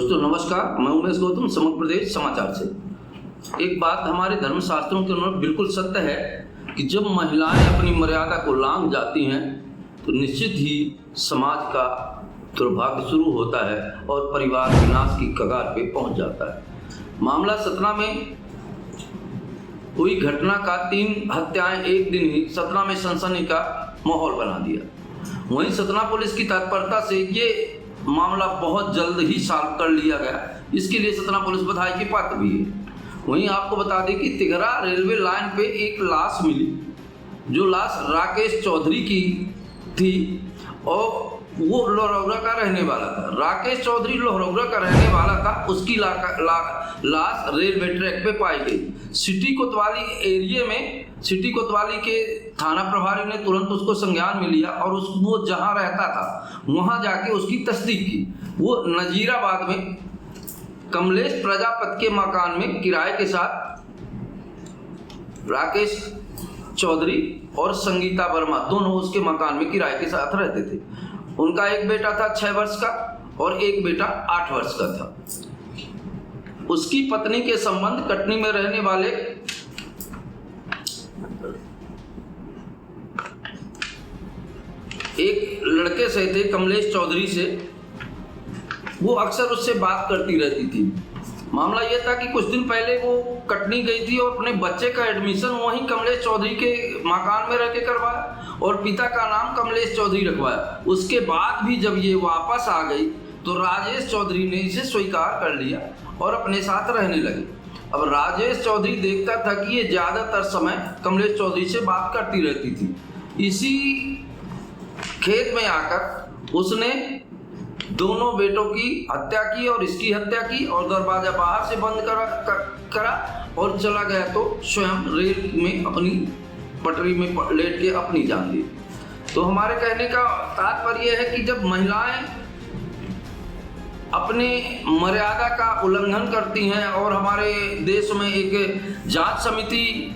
दोस्तों नमस्कार, मैं उमेश गौतम, समग्र प्रदेश समाचार से। एक बात हमारे धर्म शास्त्रों के अनुसार बिल्कुल सत्य है कि जब महिलाएं अपनी मर्यादा को लांघ जाती हैं तो निश्चित ही समाज का दुर्भाग्य शुरू होता है और परिवार विनाश की कगार पे पहुंच जाता है। मामला सतना में हुई घटना का 3 हत्याएं एक दिन ही सतना में सनसनी का माहौल बना दिया। वहीं सतना पुलिस की तत्परता से ये मामला बहुत जल्द ही सॉल्व कर लिया गया, इसके लिए सतना पुलिस बधाई की पात्र भी है। वहीं आपको बता दें कि तिघरा रेलवे लाइन पे एक लाश मिली, जो लाश राकेश चौधरी की थी और वो लोहरौरा का रहने वाला था। राकेश चौधरी लोहरौरा का रहने वाला था। उसकी लाश रेलवे ट्रैक पे पाई गई। सिटी कोतवाली एरिया में सिटी कोतवाली के थाना प्रभारी ने तुरंत उसको संज्ञान में लिया और वो जहां रहता था वहां जाके उसकी तस्दीक की। वो नजीराबाद में कमलेश प्रजापति के मकान में किराए के साथ राकेश चौधरी और संगीता वर्मा दोनों उसके मकान में किराए के साथ रहते थे। उनका एक बेटा था 6 वर्ष का और एक बेटा 8 वर्ष का था। उसकी पत्नी के संबंध कटनी में रहने वाले एक लड़के से थे, कमलेश चौधरी से। वो अक्सर उससे बात करती रहती थी। मामला यह था कि कुछ दिन पहले वो कटनी गई थी और अपने बच्चे का एडमिशन वहीं कमलेश चौधरी के मकान में रह के करवाया और पिता का नाम कमलेश चौधरी रखवाया। उसके बाद भी जब ये वापस आ गई तो राजेश चौधरी ने इसे स्वीकार कर लिया और अपने साथ रहने लगे। अब राजेश चौधरी देखता था कि ये ज़्यादातर समय कमलेश चौधरी से बात करती रहती थी। इसी खेत में आकर उसने दोनों बेटों की हत्या की और इसकी हत्या की और दरवाजा बाहर से बंद करा और चला गया तो स्वयं रेल में अपनी पटरी में लेट के अपनी जान दी। तो हमारे कहने का तात्पर्य यह है कि जब महिलाएं अपने मर्यादा का उल्लंघन करती हैं और हमारे देश में एक जांच समिति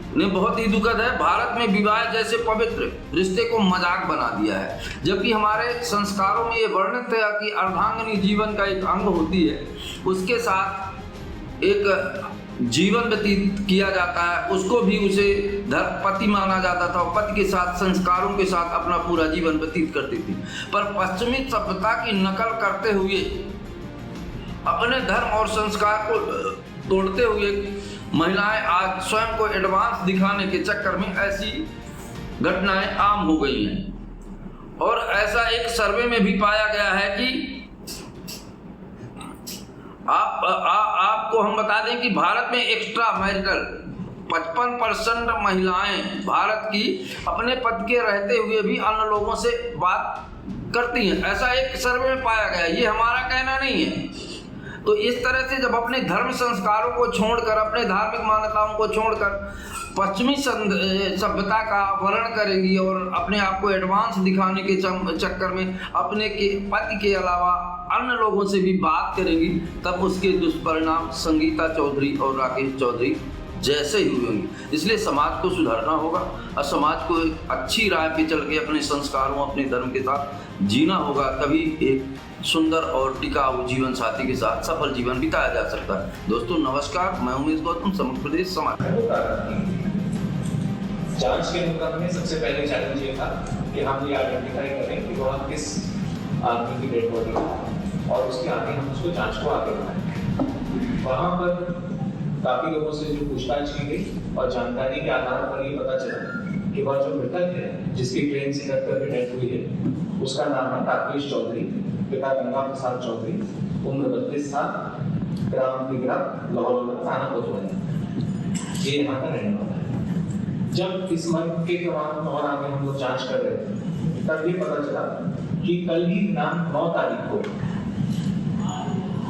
ने बहुत ही दुखद है, भारत में विवाह जैसे पवित्र रिश्ते को मजाक बना दिया है। जबकि हमारे संस्कारों में ये वर्णित है कि अर्धांगिनी जीवन का एक अंग होती है, उसके साथ एक जीवन व्यतीत किया जाता है, उसको भी उसे पति माना जाता था और पति के साथ संस्कारों के साथ अपना पूरा जीवन व्यतीत करती थी। पर पश्चिमी सभ्यता की नकल करते हुए अपने धर्म और संस्कार को तोड़ते हुए महिलाएं आज स्वयं को एडवांस दिखाने के चक्कर में ऐसी घटनाएं आम हो गई हैं। और ऐसा एक सर्वे में भी पाया गया है कि आपको हम बता दें कि भारत में एक्स्ट्रा मैरिटल 55% महिलाएं भारत की अपने पति के रहते हुए भी अन्य लोगों से बात करती हैं। ऐसा एक सर्वे में पाया गया, ये हमारा कहना नहीं है। तो इस तरह से जब अपने धर्म संस्कारों को छोड़कर, अपने धार्मिक मान्यताओं को छोड़कर पश्चिमी सभ्यता का वर्णन करेंगी और अपने आप को एडवांस दिखाने के चक्कर में अपने के पति के अलावा अन्य लोगों से भी बात करेंगी, तब उसके दुष्परिणाम संगीता चौधरी और राकेश चौधरी जैसे ही हुए होंगे। इसलिए समाज को सुधारना होगा और समाज को अच्छी राह पे चल के अपने संस्कारों, अपने धर्म के साथ जीना होगा। तभी एक सुंदर और टिकाऊ जीवन साथी के साथ सफल जीवन बिताया जा सकता है। दोस्तों नमस्कार, मैं उमेश गौतम, समग्र प्रदेश समाचार। जांच के मुकाबले में सबसे पहले चैलेंज ये था कि हम ये आइडेंटिफाई करें कि वहाँ किस आदमी की डेड बॉडी है और उसके आगे हम उसको जांच को आगे बढ़ाएं। वहाँ पर काफी लोगों से जो पूछताछ की गई और जानकारी के आधार पर ये पता चला कि वह जो मृतक है जिसकी ट्रेन से कटकर के डेथ हुई है उसका नाम है राकेश चौधरी, पिता गंगा प्रसाद चौधरी, उम्र 32 साल, ग्राम तिघरा, लाहौर, थाना कोतवाली। ये यहाँ का रहने वाला है। जब इस मर्ग के दौरान और आगे हम लोग जांच कर रहे थे तब ये पता चला कि कल ही 9 तारीख को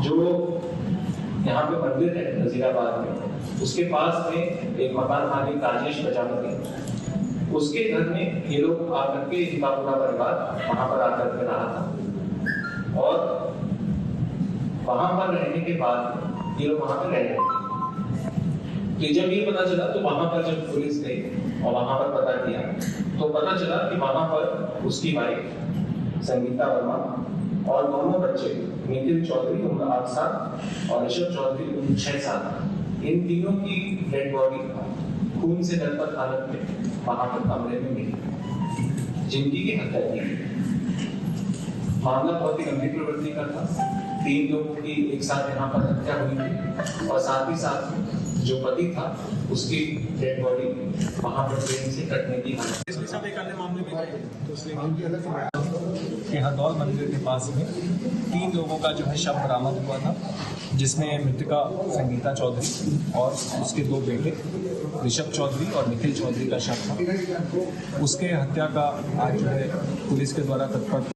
जो यहाँ पे मंदिर है नजीराबाद में, उसके पास में एक मकान मालिक राजेश प्रजापति, उसके घर में ये लोग आकर के, इनका पूरा परिवार वहां पर आकर के रहा था और वहां पर रहने के बाद ये लोग वहां पर रह रहे थे। कि जब ये पता चला तो वहां पर जब पुलिस गई और वहां पर पता किया तो पता चला कि वहां पर उसकी वाइफ संगीता वर्मा और दोनों बच्चे निखिल चौधरी उम्र 8 साल और ऋषभ चौधरी उम्र 6 साल, इन तीनों की डेड बॉडी खून से लथपथ हालत में वहां पर कमरे में मिली, जिनकी की हत्या की गई। मामला बहुत ही गंभीर प्रवृत्ति का था। 3 लोगों की एक साथ यहाँ पर हत्या हुई थी और साथ ही साथ जो पति था उसकी डेड बॉडी वहां पर ट्रेन से कटने की कि हरदौल मंदिर के पास में 3 लोगों का जो है शव बरामद हुआ था, जिसमें मृतका संगीता चौधरी और उसके 2 बेटे ऋषभ चौधरी और निखिल चौधरी का शव था। उसके हत्या का आज जो है पुलिस के द्वारा तत्पर